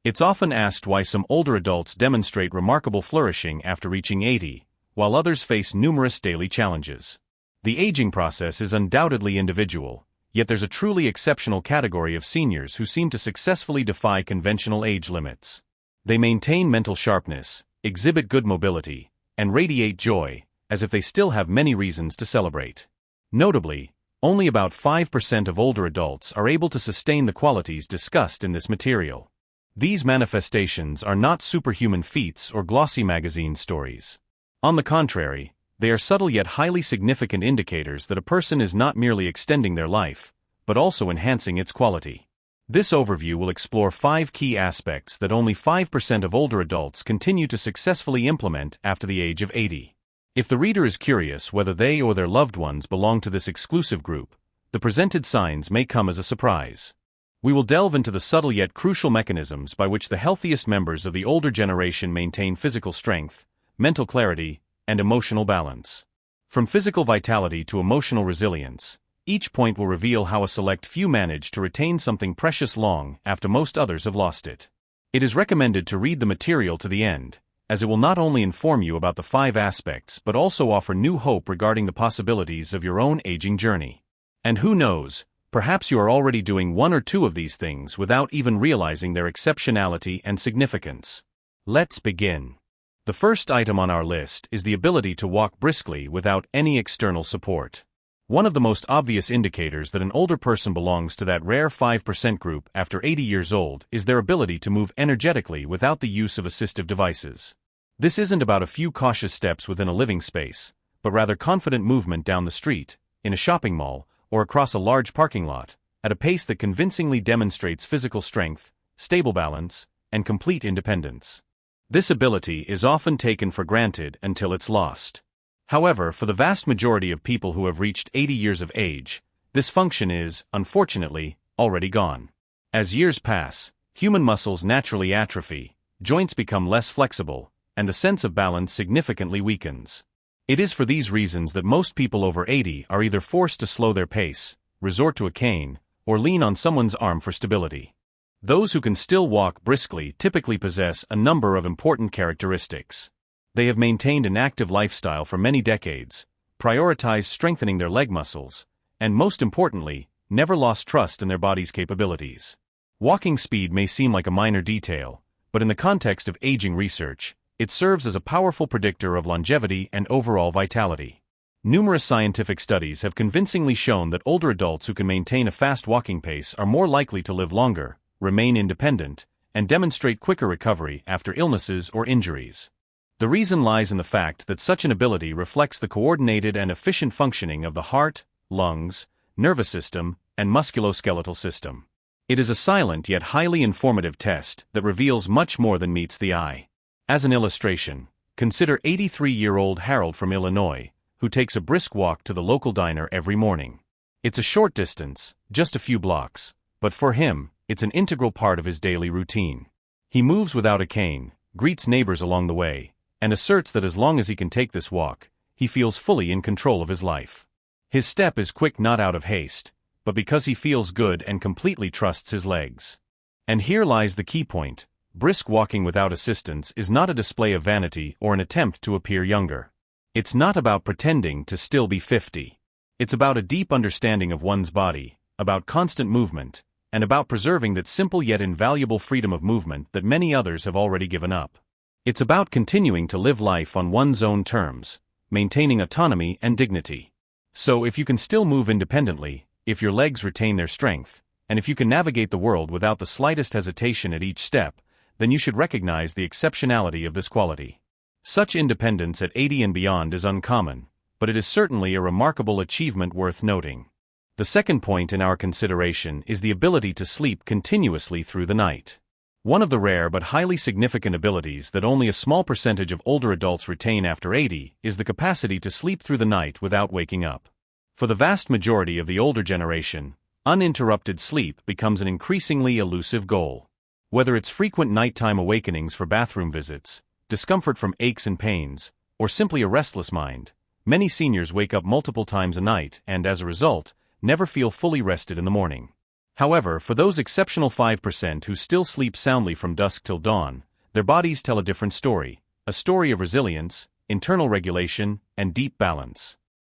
It's often asked why some older adults demonstrate remarkable flourishing after reaching 80, while others face numerous daily challenges. The aging process is undoubtedly individual, yet there's a truly exceptional category of seniors who seem to successfully defy conventional age limits. They maintain mental sharpness, exhibit good mobility, and radiate joy, as if they still have many reasons to celebrate. Notably, only about 5% of older adults are able to sustain the qualities discussed in this material. These manifestations are not superhuman feats or glossy magazine stories. On the contrary, they are subtle yet highly significant indicators that a person is not merely extending their life, but also enhancing its quality. This overview will explore 5 key aspects that only 5% of older adults continue to successfully implement after the age of 80. If the reader is curious whether they or their loved ones belong to this exclusive group, the presented signs may come as a surprise. We will delve into the subtle yet crucial mechanisms by which the healthiest members of the older generation maintain physical strength, mental clarity, and emotional balance. From physical vitality to emotional resilience, each point will reveal how a select few manage to retain something precious long after most others have lost it. It is recommended to read the material to the end, as it will not only inform you about the 5 aspects but also offer new hope regarding the possibilities of your own aging journey. And who knows, perhaps you are already doing 1 or 2 of these things without even realizing their exceptionality and significance. Let's begin. The first item on our list is the ability to walk briskly without any external support. One of the most obvious indicators that an older person belongs to that rare 5% group after 80 years old is their ability to move energetically without the use of assistive devices. This isn't about a few cautious steps within a living space, but rather confident movement down the street, in a shopping mall, or across a large parking lot, at a pace that convincingly demonstrates physical strength, stable balance, and complete independence. This ability is often taken for granted until it's lost. However, for the vast majority of people who have reached 80 years of age, this function is, unfortunately, already gone. As years pass, human muscles naturally atrophy, joints become less flexible, and the sense of balance significantly weakens. It is for these reasons that most people over 80 are either forced to slow their pace, resort to a cane, or lean on someone's arm for stability. Those who can still walk briskly typically possess a number of important characteristics. They have maintained an active lifestyle for many decades, prioritized strengthening their leg muscles, and most importantly, never lost trust in their body's capabilities. Walking speed may seem like a minor detail, but in the context of aging research, it serves as a powerful predictor of longevity and overall vitality. Numerous scientific studies have convincingly shown that older adults who can maintain a fast walking pace are more likely to live longer, remain independent, and demonstrate quicker recovery after illnesses or injuries. The reason lies in the fact that such an ability reflects the coordinated and efficient functioning of the heart, lungs, nervous system, and musculoskeletal system. It is a silent yet highly informative test that reveals much more than meets the eye. As an illustration, consider 83-year-old Harold from Illinois, who takes a brisk walk to the local diner every morning. It's a short distance, just a few blocks, but for him, it's an integral part of his daily routine. He moves without a cane, greets neighbors along the way, and asserts that as long as he can take this walk, he feels fully in control of his life. His step is quick, not out of haste, but because he feels good and completely trusts his legs. And here lies the key point: brisk walking without assistance is not a display of vanity or an attempt to appear younger. It's not about pretending to still be 50. It's about a deep understanding of one's body, about constant movement, and about preserving that simple yet invaluable freedom of movement that many others have already given up. It's about continuing to live life on one's own terms, maintaining autonomy and dignity. So if you can still move independently, if your legs retain their strength, and if you can navigate the world without the slightest hesitation at each step, then you should recognize the exceptionality of this quality. Such independence at 80 and beyond is uncommon, but it is certainly a remarkable achievement worth noting. The second point in our consideration is the ability to sleep continuously through the night. One of the rare but highly significant abilities that only a small percentage of older adults retain after 80 is the capacity to sleep through the night without waking up. For the vast majority of the older generation, uninterrupted sleep becomes an increasingly elusive goal. Whether it's frequent nighttime awakenings for bathroom visits, discomfort from aches and pains, or simply a restless mind, many seniors wake up multiple times a night and, as a result, never feel fully rested in the morning. However, for those exceptional 5% who still sleep soundly from dusk till dawn, their bodies tell a different story, a story of resilience, internal regulation, and deep balance.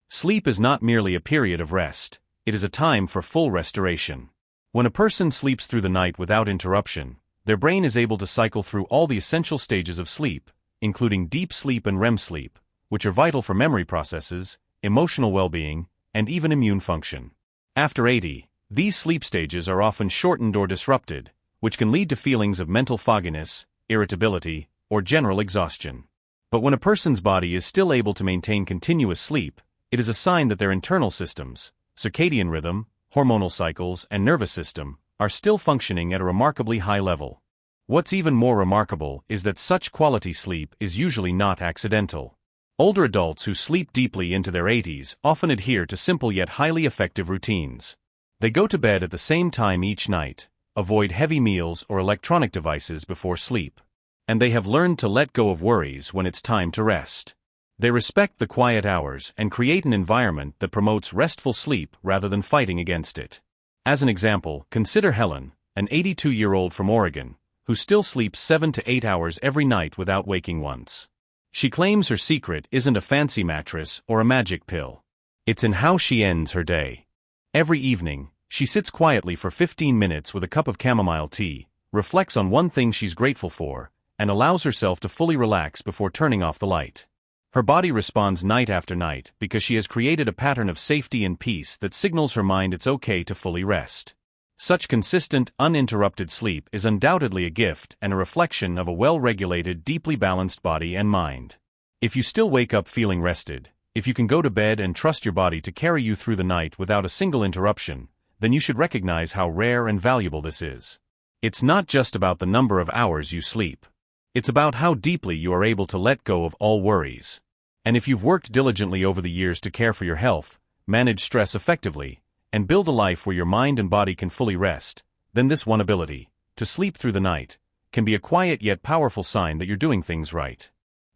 Sleep is not merely a period of rest, it is a time for full restoration. When a person sleeps through the night without interruption, their brain is able to cycle through all the essential stages of sleep, including deep sleep and REM sleep, which are vital for memory processes, emotional well-being, and even immune function. After 80, these sleep stages are often shortened or disrupted, which can lead to feelings of mental fogginess, irritability, or general exhaustion. But when a person's body is still able to maintain continuous sleep, it is a sign that their internal systems, circadian rhythm, hormonal cycles, and nervous system, are still functioning at a remarkably high level. What's even more remarkable is that such quality sleep is usually not accidental. Older adults who sleep deeply into their 80s often adhere to simple yet highly effective routines. They go to bed at the same time each night, avoid heavy meals or electronic devices before sleep, and they have learned to let go of worries when it's time to rest. They respect the quiet hours and create an environment that promotes restful sleep rather than fighting against it. As an example, consider Helen, an 82-year-old from Oregon, who still sleeps 7 to 8 hours every night without waking once. She claims her secret isn't a fancy mattress or a magic pill. It's in how she ends her day. Every evening, she sits quietly for 15 minutes with a cup of chamomile tea, reflects on one thing she's grateful for, and allows herself to fully relax before turning off the light. Her body responds night after night because she has created a pattern of safety and peace that signals her mind it's okay to fully rest. Such consistent, uninterrupted sleep is undoubtedly a gift and a reflection of a well-regulated, deeply balanced body and mind. If you still wake up feeling rested, if you can go to bed and trust your body to carry you through the night without a single interruption, then you should recognize how rare and valuable this is. It's not just about the number of hours you sleep. It's about how deeply you are able to let go of all worries. And if you've worked diligently over the years to care for your health, manage stress effectively, and build a life where your mind and body can fully rest, then this one ability, to sleep through the night, can be a quiet yet powerful sign that you're doing things right.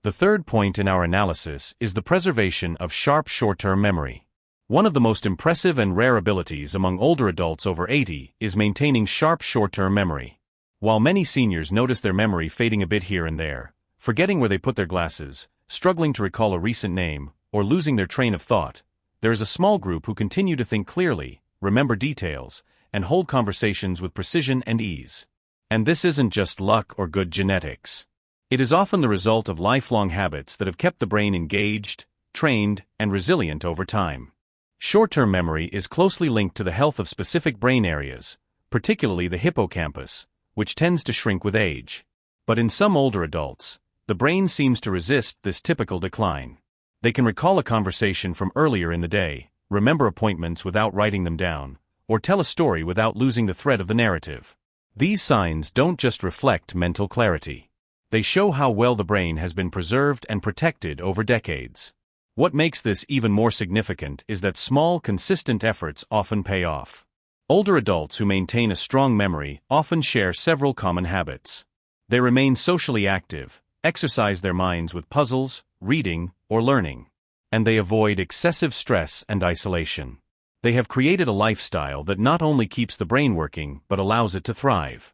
The third point in our analysis is the preservation of sharp short-term memory. One of the most impressive and rare abilities among older adults over 80 is maintaining sharp short-term memory. While many seniors notice their memory fading a bit here and there, forgetting where they put their glasses, struggling to recall a recent name, or losing their train of thought, there is a small group who continue to think clearly, remember details, and hold conversations with precision and ease. And this isn't just luck or good genetics. It is often the result of lifelong habits that have kept the brain engaged, trained, and resilient over time. Short-term memory is closely linked to the health of specific brain areas, particularly the hippocampus, which tends to shrink with age. But in some older adults, the brain seems to resist this typical decline. They can recall a conversation from earlier in the day, remember appointments without writing them down, or tell a story without losing the thread of the narrative. These signs don't just reflect mental clarity. They show how well the brain has been preserved and protected over decades. What makes this even more significant is that small, consistent efforts often pay off. Older adults who maintain a strong memory often share several common habits. They remain socially active, exercise their minds with puzzles, reading, or learning, and they avoid excessive stress and isolation. They have created a lifestyle that not only keeps the brain working but allows it to thrive.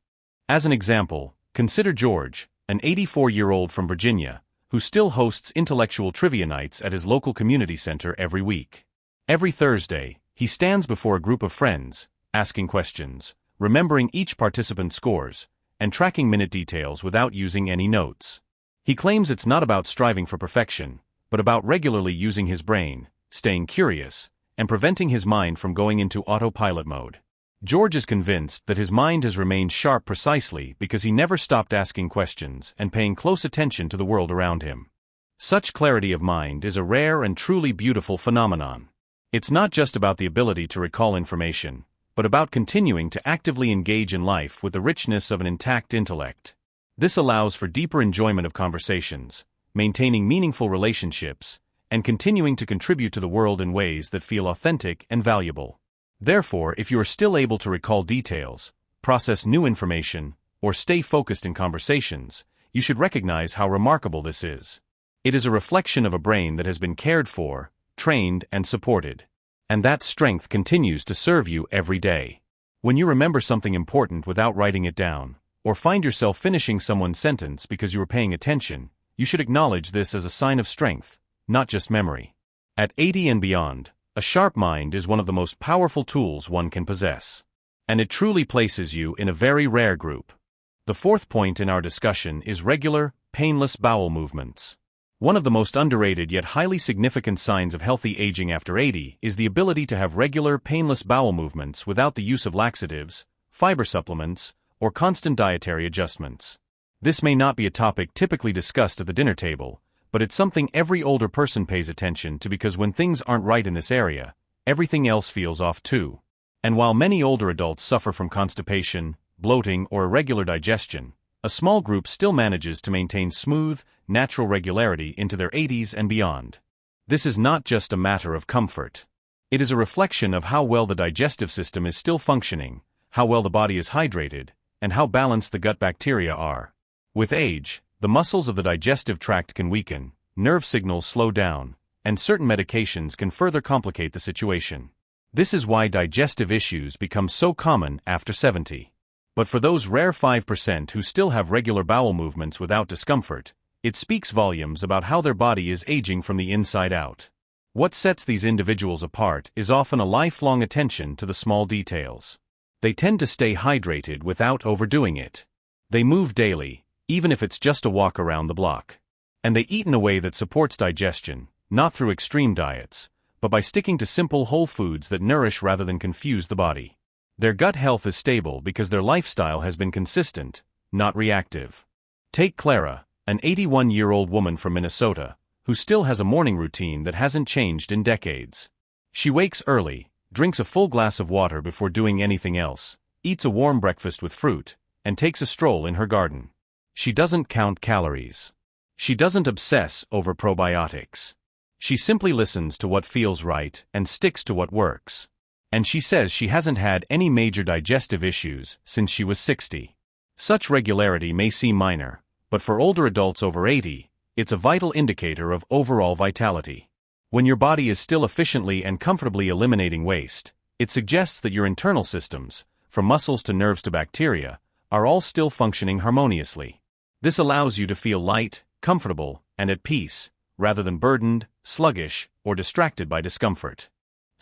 As an example, consider George, an 84-year-old from Virginia, who still hosts intellectual trivia nights at his local community center every week. Every Thursday, he stands before a group of friends, asking questions, remembering each participant's scores, and tracking minute details without using any notes. He claims it's not about striving for perfection, but about regularly using his brain, staying curious, and preventing his mind from going into autopilot mode. George is convinced that his mind has remained sharp precisely because he never stopped asking questions and paying close attention to the world around him. Such clarity of mind is a rare and truly beautiful phenomenon. It's not just about the ability to recall information, but about continuing to actively engage in life with the richness of an intact intellect. This allows for deeper enjoyment of conversations, maintaining meaningful relationships, and continuing to contribute to the world in ways that feel authentic and valuable. Therefore, if you are still able to recall details, process new information, or stay focused in conversations, you should recognize how remarkable this is. It is a reflection of a brain that has been cared for, trained, and supported. And that strength continues to serve you every day. When you remember something important without writing it down, or find yourself finishing someone's sentence because you were paying attention, you should acknowledge this as a sign of strength, not just memory. At 80 and beyond, a sharp mind is one of the most powerful tools one can possess. And it truly places you in a very rare group. The fourth point in our discussion is regular, painless bowel movements. One of the most underrated yet highly significant signs of healthy aging after 80 is the ability to have regular, painless bowel movements without the use of laxatives, fiber supplements, or constant dietary adjustments. This may not be a topic typically discussed at the dinner table, but it's something every older person pays attention to because when things aren't right in this area, everything else feels off too. And while many older adults suffer from constipation, bloating, or irregular digestion, a small group still manages to maintain smooth, natural regularity into their 80s and beyond. This is not just a matter of comfort. It is a reflection of how well the digestive system is still functioning, how well the body is hydrated, and how balanced the gut bacteria are. With age, the muscles of the digestive tract can weaken, nerve signals slow down, and certain medications can further complicate the situation. This is why digestive issues become so common after 70. But for those rare 5% who still have regular bowel movements without discomfort, it speaks volumes about how their body is aging from the inside out. What sets these individuals apart is often a lifelong attention to the small details. They tend to stay hydrated without overdoing it. They move daily, even if it's just a walk around the block. And they eat in a way that supports digestion, not through extreme diets, but by sticking to simple whole foods that nourish rather than confuse the body. Their gut health is stable because their lifestyle has been consistent, not reactive. Take Clara, an 81-year-old woman from Minnesota, who still has a morning routine that hasn't changed in decades. She wakes early, drinks a full glass of water before doing anything else, eats a warm breakfast with fruit, and takes a stroll in her garden. She doesn't count calories. She doesn't obsess over probiotics. She simply listens to what feels right and sticks to what works. And she says she hasn't had any major digestive issues since she was 60. Such regularity may seem minor, but for older adults over 80, it's a vital indicator of overall vitality. When your body is still efficiently and comfortably eliminating waste, it suggests that your internal systems, from muscles to nerves to bacteria, are all still functioning harmoniously. This allows you to feel light, comfortable, and at peace, rather than burdened, sluggish, or distracted by discomfort.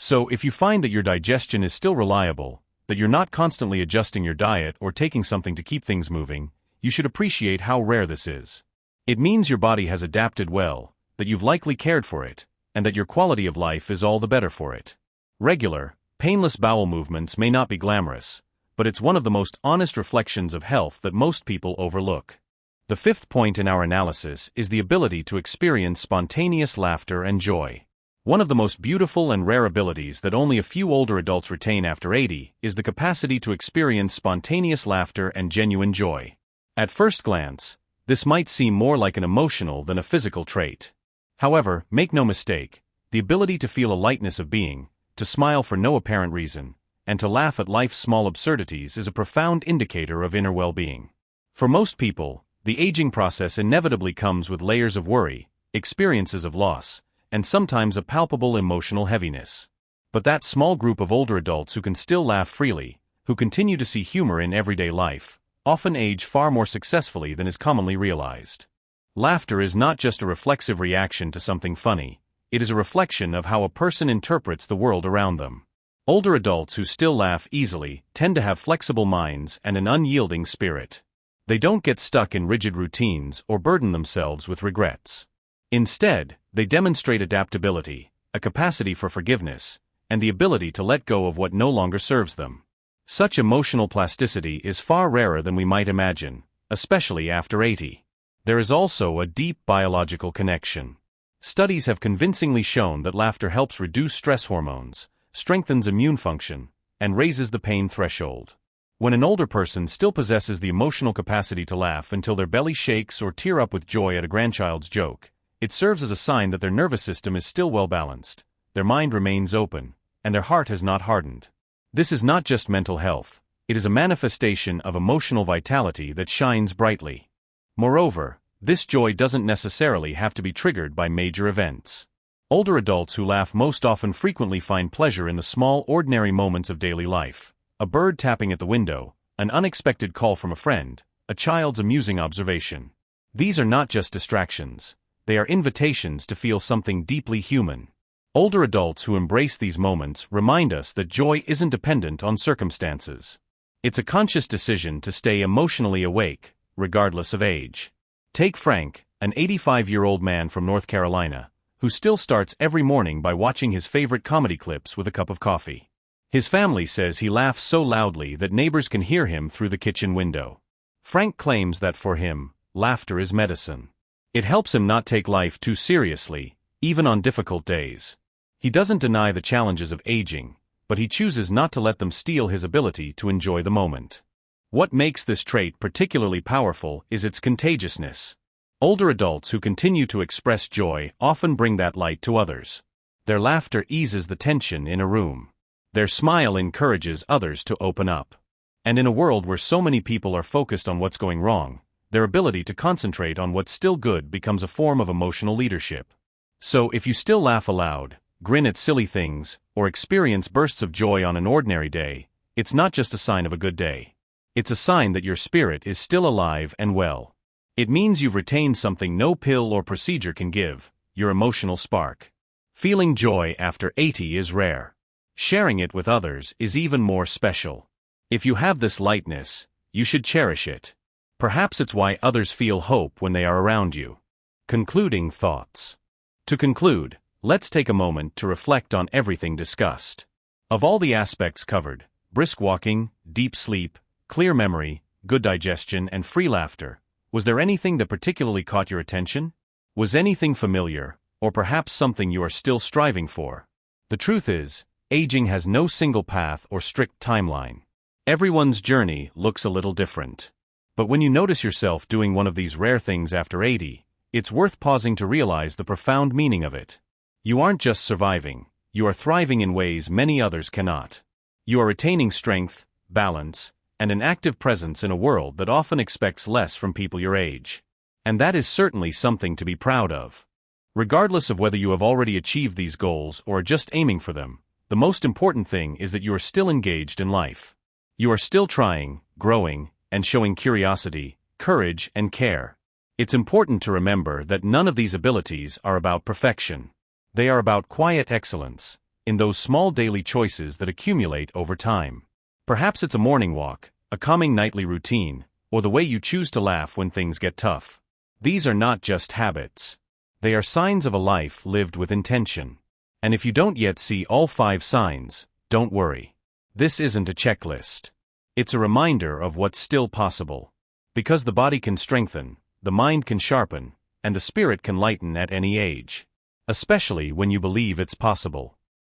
So if you find that your digestion is still reliable, that you're not constantly adjusting your diet or taking something to keep things moving, you should appreciate how rare this is. It means your body has adapted well, that you've likely cared for it, and that your quality of life is all the better for it. Regular, painless bowel movements may not be glamorous, but it's one of the most honest reflections of health that most people overlook. The fifth point in our analysis is the ability to experience spontaneous laughter and joy. One of the most beautiful and rare abilities that only a few older adults retain after 80 is the capacity to experience spontaneous laughter and genuine joy. At first glance, this might seem more like an emotional than a physical trait. However, make no mistake, the ability to feel a lightness of being, to smile for no apparent reason, and to laugh at life's small absurdities is a profound indicator of inner well-being. For most people, the aging process inevitably comes with layers of worry, experiences of loss, and sometimes a palpable emotional heaviness. But that small group of older adults who can still laugh freely, who continue to see humor in everyday life, often age far more successfully than is commonly realized. Laughter is not just a reflexive reaction to something funny, it is a reflection of how a person interprets the world around them. Older adults who still laugh easily tend to have flexible minds and an unyielding spirit. They don't get stuck in rigid routines or burden themselves with regrets. Instead, they demonstrate adaptability, a capacity for forgiveness, and the ability to let go of what no longer serves them. Such emotional plasticity is far rarer than we might imagine, especially after 80. There is also a deep biological connection. Studies have convincingly shown that laughter helps reduce stress hormones, strengthens immune function, and raises the pain threshold. When an older person still possesses the emotional capacity to laugh until their belly shakes or tear up with joy at a grandchild's joke, it serves as a sign that their nervous system is still well balanced, their mind remains open, and their heart has not hardened. This is not just mental health, it is a manifestation of emotional vitality that shines brightly. Moreover, this joy doesn't necessarily have to be triggered by major events. Older adults who laugh most often frequently find pleasure in the small, ordinary moments of daily life, A bird tapping at the window, an unexpected call from a friend, a child's amusing observation. These are not just distractions. They are invitations to feel something deeply human. Older adults who embrace these moments remind us that joy isn't dependent on circumstances. It's a conscious decision to stay emotionally awake, regardless of age. Take Frank, an 85-year-old man from North Carolina, who still starts every morning by watching his favorite comedy clips with a cup of coffee. His family says he laughs so loudly that neighbors can hear him through the kitchen window. Frank claims that for him, laughter is medicine. It helps him not take life too seriously, even on difficult days. He doesn't deny the challenges of aging, but he chooses not to let them steal his ability to enjoy the moment. What makes this trait particularly powerful is its contagiousness. Older adults who continue to express joy often bring that light to others. Their laughter eases the tension in a room. Their smile encourages others to open up. And in a world where so many people are focused on what's going wrong, their ability to concentrate on what's still good becomes a form of emotional leadership. So if you still laugh aloud, grin at silly things, or experience bursts of joy on an ordinary day, it's not just a sign of a good day. It's a sign that your spirit is still alive and well. It means you've retained something no pill or procedure can give, your emotional spark. Feeling joy after 80 is rare. Sharing it with others is even more special. If you have this lightness, you should cherish it. Perhaps it's why others feel hope when they are around you. Concluding thoughts. To conclude, let's take a moment to reflect on everything discussed. Of all the aspects covered, brisk walking, deep sleep, clear memory, good digestion, and free laughter, was there anything that particularly caught your attention? Was anything familiar, or perhaps something you are still striving for? The truth is, aging has no single path or strict timeline. Everyone's journey looks a little different. But when you notice yourself doing one of these rare things after 80, it's worth pausing to realize the profound meaning of it. You aren't just surviving, you are thriving in ways many others cannot. You are retaining strength, balance, and an active presence in a world that often expects less from people your age. And that is certainly something to be proud of. Regardless of whether you have already achieved these goals or are just aiming for them, the most important thing is that you are still engaged in life. You are still trying, growing, and showing curiosity, courage, and care. It's important to remember that none of these abilities are about perfection. They are about quiet excellence, in those small daily choices that accumulate over time. Perhaps it's a morning walk, a calming nightly routine, or the way you choose to laugh when things get tough. These are not just habits. They are signs of a life lived with intention. And if you don't yet see all 5 signs, don't worry. This isn't a checklist. It's a reminder of what's still possible. Because the body can strengthen, the mind can sharpen, and the spirit can lighten at any age. Especially when you believe it's possible.